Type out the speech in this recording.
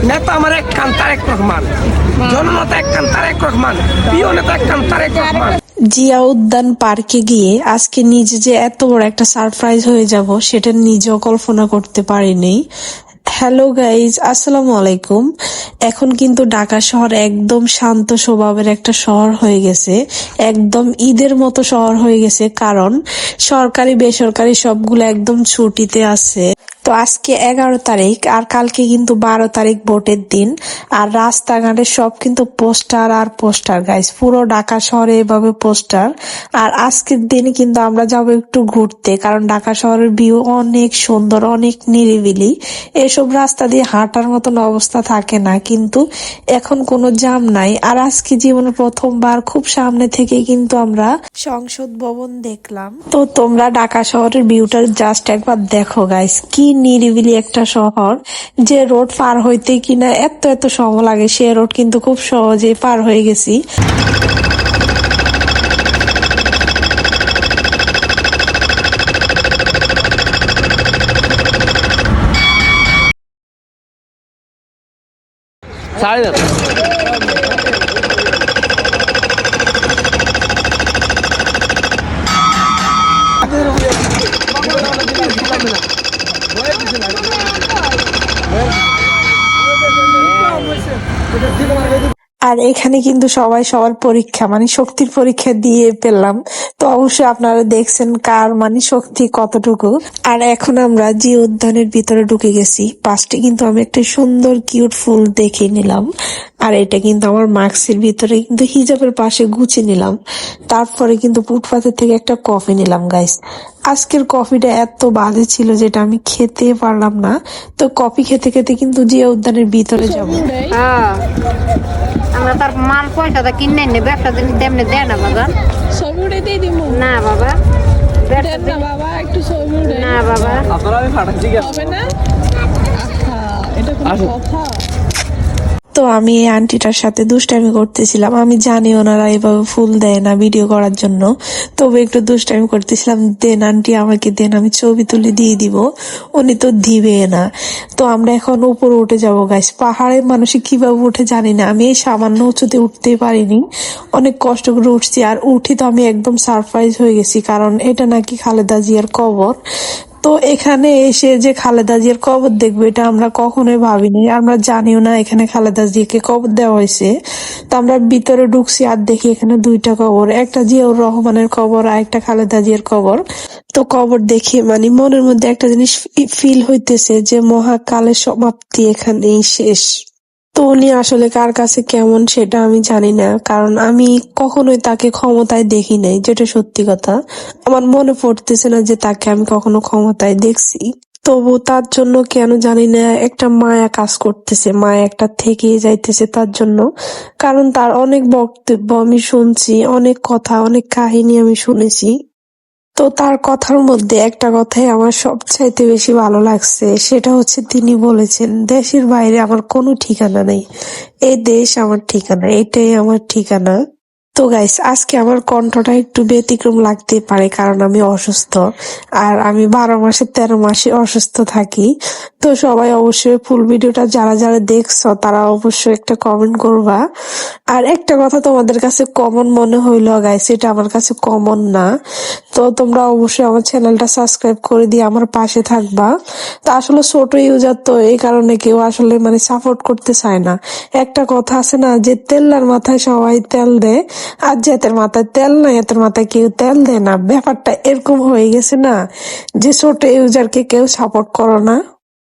নেতা আমার এক কান তারেক রহমান, জননেতা এক কান তারেক রহমান, প্রিয় নেতা এক কান তারেক রহমান। জিয়া উদ্যান পার্কে গিয়ে আজকে নিজে যে এত বড় একটা সারপ্রাইজ হয়ে যাব সেটা নিজেও কল্পনা করতে পারিনি। হ্যালো গাইজ, আসসালামু আলাইকুম। এখন কিন্তু ঢাকা শহর একদম শান্ত স্বভাবের একটা শহর হয়ে গেছে, একদম ঈদের মতো শহর হয়ে গেছে, কারণ সরকারি বেসরকারি সবগুলো একদম ছুটিতে আছে। তো আজকে 11 তারিখ আর কালকে কিন্তু 12 তারিখ ভোটের দিন। আর রাস্তাঘাটে সব কিন্তু পোস্টার আর পোস্টার গাইস, পুরো ঢাকা শহরে এভাবে পোস্টার। আর আজকের দিনে কিন্তু আমরা যাব একটু ঘুরতে, কারণ ঢাকা শহরের ভিউ অনেক সুন্দর, অনেক নিরিবিলি। এসব রাস্তা দিয়ে হাঁটার মতন অবস্থা থাকে না, কিন্তু এখন কোনো জ্যাম নাই। আর আজকে জীবনে প্রথমবার খুব সামনে থেকে কিন্তু আমরা সংসদ ভবন দেখলাম। তো তোমরা ঢাকা শহরের ভিউটা জাস্ট একবার দেখো গাইস, কি নিরিবিলি একটা শহর। যে রোড পার হইতে কিনা এত এত সময় লাগে, সে রোড কিন্তু খুব সহজেই পার হয়ে গেছি। আর এখানে কিন্তু সবাই সবার পরীক্ষা, মানে শক্তির পরীক্ষা দিয়ে পেলাম। তো অবশ্যই আপনারা দেখছেন কার মানে শক্তি কতটুকু। আর এখন আমরা যে উদ্যানের ভিতরে ঢুকে গেছি, পাশে কিন্তু আমি একটা সুন্দর কিউট ফুল দেখে নিলাম। আর এটা কিন্তু আমার মাস্কের ভিতরে কিন্তু হিজাবের পাশে গুছিয়ে নিলাম। তারপরে কিন্তু ফুটপাতের থেকে একটা কফি নিলাম গাইস। আজকের কফিটা এত বাজে ছিল যেটা আমি খেতে পারলাম না। তো কফি খেতে খেতে কিন্তু জিয়া উদ্যানের ভিতরে যাবো। আমরা তার মাল পয়সাটা কিনে নেবে, একটা জিনিস তেমনি দেয় না বাবা। ছবি উঠে দিয়ে দিব না বাবা, দেন না বাবা, একটু ছবি উঠে না বাবা, হবে না। আহা, এটা কোনো কথা? তো আমি এই আন্টিটার সাথে দুষ্টামি করতেছিলাম। আমি জানি ওনারা এভাবে ফুল দেয় না ভিডিও করার জন্য, তবে একটু দুষ্টামি করতেছিলাম, দেন আন্টি আমাকে দেন, আমি ছবি তুলে দিয়ে দিব। উনি তো দিবে না। তো আমরা এখন উপরে উঠে যাবো গাইস। পাহাড়ের মানুষ কিভাবে উঠে জানি না, আমি এই সামান্য উঁচুতে উঠতেই পারিনি, অনেক কষ্ট করে উঠছি। আর উঠি তো আমি একদম সারপ্রাইজ হয়ে গেছি, কারণ এটা নাকি খালেদা জিয়ার কবর। তো এখানে এসে যে খালেদা জিয়ার কবর দেখবো এটা আমরা কখনোই ভাবিনি, আমরা জানিও না এখানে খালেদা জিয়াকে কবর দেওয়া হয়েছে। তো আমরা ভিতরে ঢুকছি আর দেখি এখানে দুইটা কবর, একটা জিয়াউর রহমানের কবর আর একটা খালেদা জিয়ার কবর। তো কবর দেখে মানে মনের মধ্যে একটা জিনিস ফিল হইতেছে যে মহাকালের সমাপ্তি এখানেই শেষ। তো উনি আসলে কার কাছে কেমন সেটা আমি জানি না, কারণ আমি কখনোই তাকে ক্ষমতায় দেখি নাই, যেটা সত্যি কথা। আমার মনে পড়তেছে না যে তাকে আমি কখনো ক্ষমতায় দেখছি। তবু তার জন্য কেন জানি না একটা মায়া কাজ করতেছে, মায়া একটা থেকেই যাইতেছে তার জন্য। কারণ তার অনেক বক্তব্য আমি শুনছি, অনেক কথা, অনেক কাহিনী আমি শুনেছি। তো তার কথার মধ্যে একটা কথাই আমার সবচাইতে বেশি ভালো লাগছে, সেটা হচ্ছে তিনি বলেছেন, দেশের বাইরে আমার কোনো ঠিকানা নেই, এই দেশ আমার ঠিকানা, এটাই আমার ঠিকানা। তো গাইস, আজকে আমার কণ্ঠটা একটু ব্যতিক্রম লাগতে পারে, কারণ আমি অসুস্থ। আর আমি 12 মাসে 13 মাসে অসুস্থ থাকি। তো সবাই অবশ্যই ফুল ভিডিওটা যারা যারা দেখছো তারা অবশ্যই একটা কমেন্ট করবা। আর একটা কথা তোমাদের কাছে কমন মনে হইলো গাইস, এটা আমার কাছে কমন না। তো তোমরা অবশ্যই আমার চ্যানেলটা সাবস্ক্রাইব করে দিয়ে আমার পাশে থাকবা। তো আসলে ছোট ইউজার, তো এই কারণে কেউ আসলে মানে সাপোর্ট করতে চায় না। একটা কথা আছে না, যে তেলের মাথায় সবাই তেল দেয়, আর যেতের মাথায় তেল নাই এতের মাথায় কেউ তেল দেয় না। ব্যাপারটা এরকম হয়ে গেছে না, যে ছোট ইউজারকে কেউ সাপোর্ট করো না।